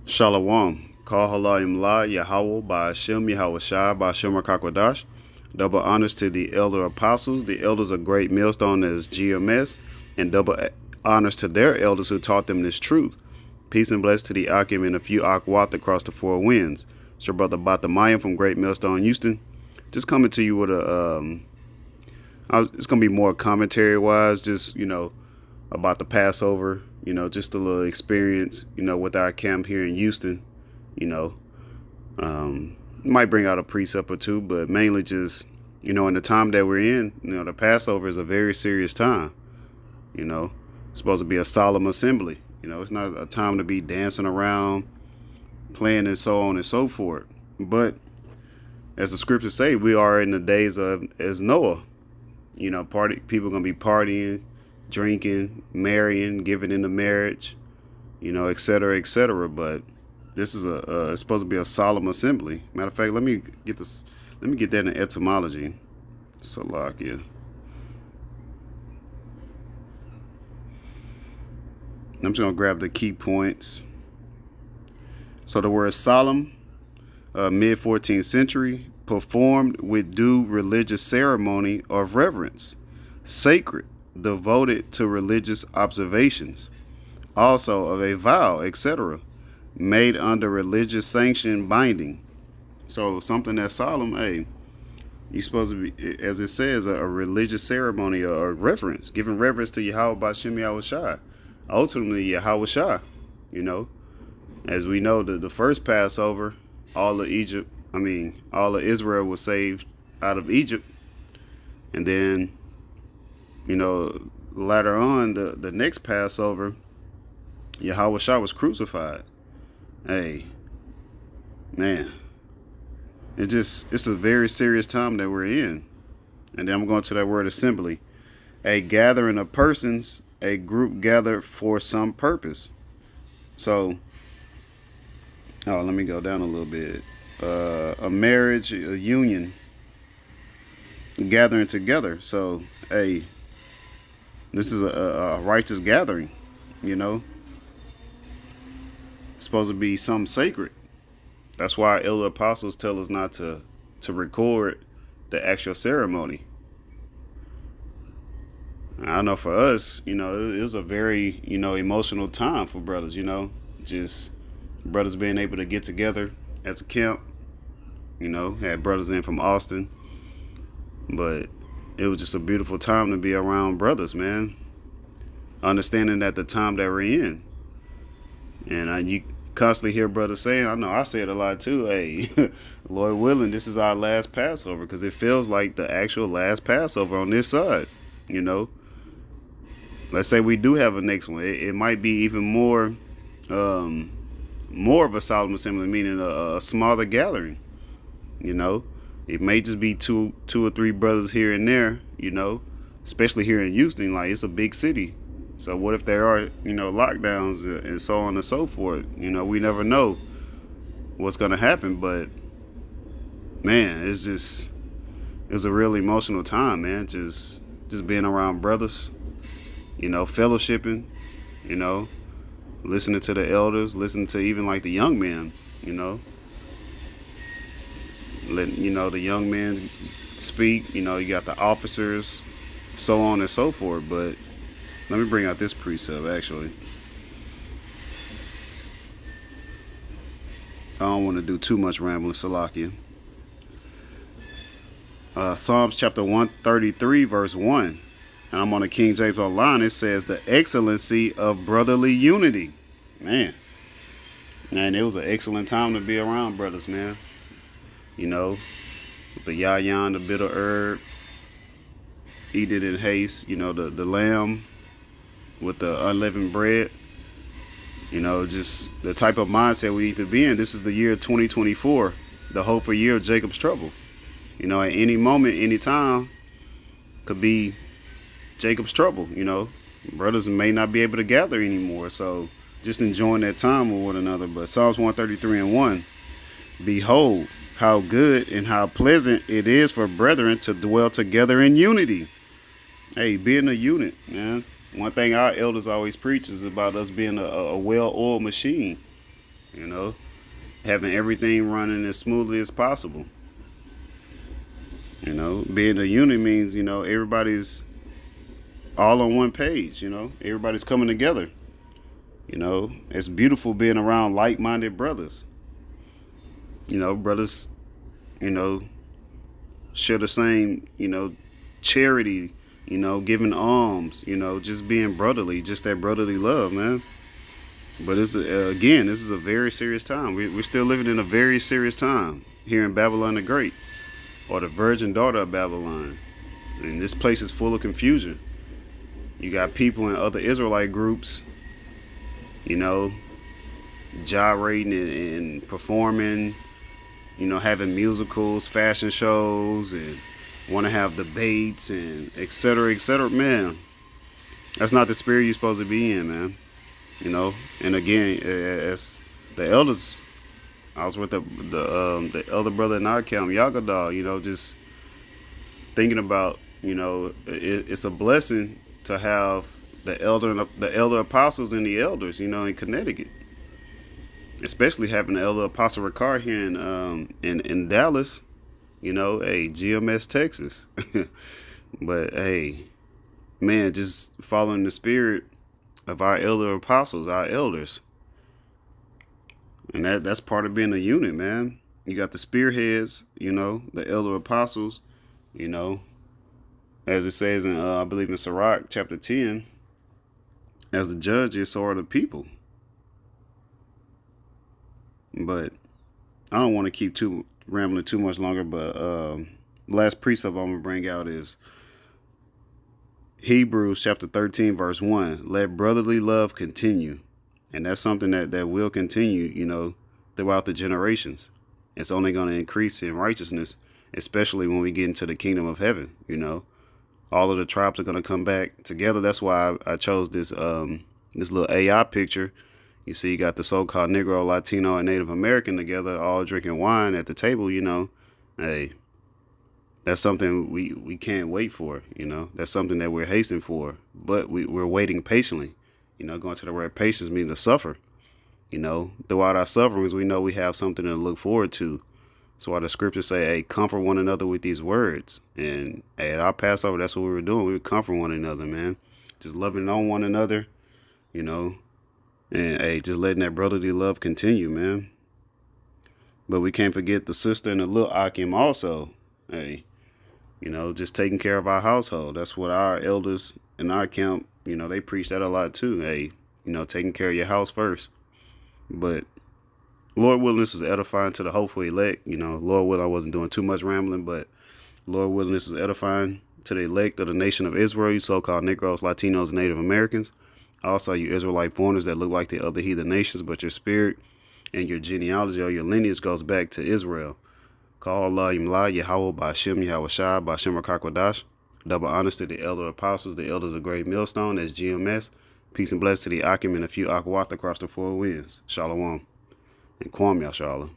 Shalom. Call Halayim La Yahweh by Hashem Yahweh Shai by Hashem Rakakwadash. Double honors to the elder apostles. The elders of Great Millstone as GMS. And double honors to their elders who taught them this truth. Peace and bless to the Akim and a few Akwat across the four winds. It's your brother Batamayim from Great Millstone, Houston. Just coming to you with it's going to be more commentary wise, just, about the Passover, just a little experience, with our camp here in Houston, might bring out a precept or two, but mainly just, in the time that we're in, the Passover is a very serious time, it's supposed to be a solemn assembly, it's not a time to be dancing around, playing and so on and so forth. But as the scriptures say, we are in the days of as Noah, people gonna be partying, drinking, marrying, giving into marriage, et cetera, et cetera. But this is it's supposed to be a solemn assembly. Matter of fact, let me get that in etymology. Salakia. I'm just gonna grab the key points. So the word solemn, mid 14th century, performed with due religious ceremony of reverence, sacred, devoted to religious observations, also of a vow, etc., made under religious sanction binding. So something that's solemn, hey, you're supposed to be, as it says, a religious ceremony or reverence, giving reverence to Yahweh by Shem Yahweh Shai, ultimately Yahweh Shai. As we know, the first Passover, all of Israel was saved out of Egypt, and then later on, the next Passover, Yahweh Shah was crucified. Hey, man, it's a very serious time that we're in. And then I'm going to that word assembly. A gathering of persons, a group gathered for some purpose. So, let me go down a little bit. A marriage, a union, gathering together. So, hey, this is a righteous gathering, It's supposed to be something sacred. That's why elder apostles tell us not to record the actual ceremony. I know for us, it was a very, emotional time for brothers, just brothers being able to get together as a camp, had brothers in from Austin, but it was just a beautiful time to be around brothers, man. Understanding that the time that we're in. And you constantly hear brothers saying, I know I say it a lot too, hey, Lord willing, this is our last Passover, because it feels like the actual last Passover on this side, Let's say we do have a next one. It might be even more of a solemn assembly, meaning a smaller gathering, It may just be two or three brothers here and there, especially here in Houston. Like, it's a big city. So what if there are, lockdowns and so on and so forth? We never know what's going to happen. But, man, it's a real emotional time, man. Just being around brothers, fellowshipping, listening to the elders, listening to even like the young men, letting the young men speak. You got the officers, so on and so forth. But let me bring out this precept. Actually, I don't want to do too much rambling. Salakia. Psalms chapter 133 verse 1, and I'm on the King James Online. It says the excellency of brotherly unity. Man, it was an excellent time to be around brothers, man. With the yayan, the bitter herb, eat it in haste, the lamb with the unleavened bread, just the type of mindset we need to be in. This is the year 2024, the hopeful year of Jacob's trouble. At any moment, any time could be Jacob's trouble, Brothers may not be able to gather anymore, so just enjoying that time with one another. But Psalms 133 and 1, behold, how good and how pleasant it is for brethren to dwell together in unity. Hey, being a unit, man. One thing our elders always preach is about us being a well-oiled machine. you know, having everything running as smoothly as possible. You know, being a unit means, you know, everybody's all on one page, you know, everybody's coming together. You know, it's beautiful being around like minded brothers. You know, brothers, you know, share the same, you know, charity, you know, giving alms, you know, just being brotherly, just that brotherly love, man. But it's again, this is a very serious time. We're still living in a very serious time here in Babylon the Great, or the virgin daughter of Babylon. And this place is full of confusion. You got people in other Israelite groups, you know, gyrating and performing, you know, having musicals, fashion shows, and want to have debates and et cetera, et cetera. Man, that's not the spirit you're supposed to be in, man. You know, and again, as the elders, I was with the elder brother in our camp, Yagadal, you know, just thinking about, you know, it's a blessing to have the elder apostles and the elders, you know, in Connecticut. Especially having the elder apostle Ricard here in Dallas, you know, hey, GMS Texas. But hey, man, just following the spirit of our elder apostles, our elders. And that's part of being a unit, man. You got the spearheads, you know, the elder apostles, you know, as it says in I believe in Sirach chapter 10, as the judges, so are the people. But I don't want to keep rambling too much longer. But last precept I'm gonna bring out is Hebrews chapter 13 verse 1. Let brotherly love continue, and that's something that will continue, you know, throughout the generations. It's only going to increase in righteousness, especially when we get into the kingdom of heaven. You know, all of the tribes are going to come back together. That's why I chose this this little AI picture. You see, you got the so-called Negro, Latino, and Native American together, all drinking wine at the table. You know, hey, that's something we can't wait for. You know, that's something that we're hastening for, but we're waiting patiently. You know, going to the word patience means to suffer. You know, throughout our sufferings, we know we have something to look forward to. So why the scriptures say, hey, comfort one another with these words. And hey, at our Passover, that's what we were doing. We would comfort one another, man. Just loving on one another, you know. And hey, just letting that brotherly love continue, man. But we can't forget the sister and the little Akim also. Hey, you know, just taking care of our household. That's what our elders in our camp, you know, they preach that a lot too. Hey, you know, taking care of your house first. But Lord willing, this was edifying to the hopeful elect. You know, Lord willing, I wasn't doing too much rambling, but Lord willing, this was edifying to the elect of the nation of Israel, you so-called Negroes, Latinos, and Native Americans. Also, you Israelite foreigners that look like the other heathen nations, but your spirit and your genealogy or your lineage goes back to Israel. Call Allah Yimla, Yahweh, Ba'ashem, Yahweh Shai, Ba'ashem Rakakwadash. Double honors to the elder apostles, the elders of Great Millstone, that's GMS. Peace and bless to the Akim and a few Akawat across the four winds. Shalom. And Kwam Yashala.